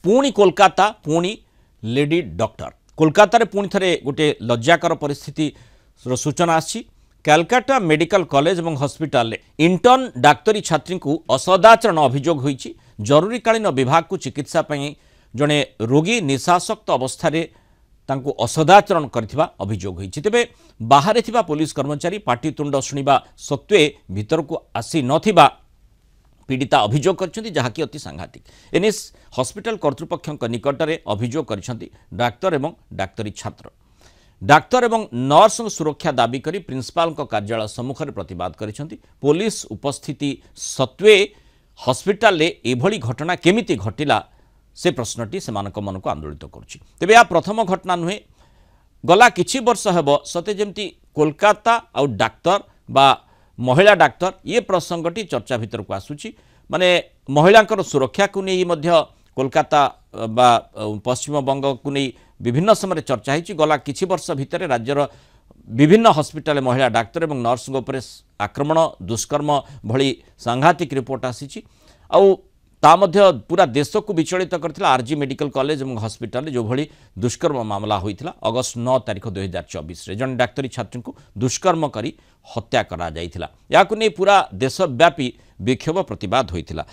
पुणी कोलकाता पुणी lady doctor Kolkata पुणी थे गोटे लज्जाकर परिस्थिति सूचना आसी कलकाता मेडिकल कॉलेज और हॉस्पिटल इंटर्न डाक्तरी छात्री को असदाचरण अभियोग होईछि। जरूरीकालीन विभाग को चिकित्सा जड़े रोगी निशासक्त अवस्था तांको असदाचरण करथिबा अभियोग होईछि। तेबे बाहर थिबा पुलिस कर्मचारी पाटितुंड शुणिबा सत्वे भीतर को आसी नथिबा पीड़िता अभियोग करछन्ति, जहाँकि अति सांघातिक। एनिस हॉस्पिटल कर्तृपक्ष निकटरे अभियोग करछन्ति डाक्तर एवं डाक्तरी छात्र। डाक्तर एवं नर्स सुरक्षा दाबी करी प्रिंसिपाल कार्यालय सम्मुख में प्रतिवाद करिसेंति। पुलिस उपस्थिति सत्वे हॉस्पिटल एभली घटना केमिति घटिला से प्रश्नटी सेमानक मन को आंदोलित करुछि। तेबे या प्रथम घटना नुहे। गला किछि वर्ष हेब सते जेमति कोलकाता आ डाक्तर बा महिला डाक्तर ये प्रसंगटी चर्चा भीतर को आसुछि। माने महिलांकर सुरक्षा को नहीं मध्य कोलकाता बा पश्चिम बंग को नहीं विभिन्न समय चर्चा होती। गला किछि वर्ष भितर राज्यर विभिन्न हॉस्पिटल महिला डाक्तर और नर्स आक्रमण दुष्कर्म भली सांघातिक रिपोर्ट आसी पूरा देश को विचलित करथिला। आरजी मेडिकल कॉलेज और हॉस्पिटल जो भली दुष्कर्म मामला होइथिला अगस्त 9 तारिख 2024 रे जन डाक्तरी छात्री को दुष्कर्म करी हत्या करा जाइथिला। याकु नै पूरा देशव्यापी विक्षोभ प्रतिवाद होइथिला।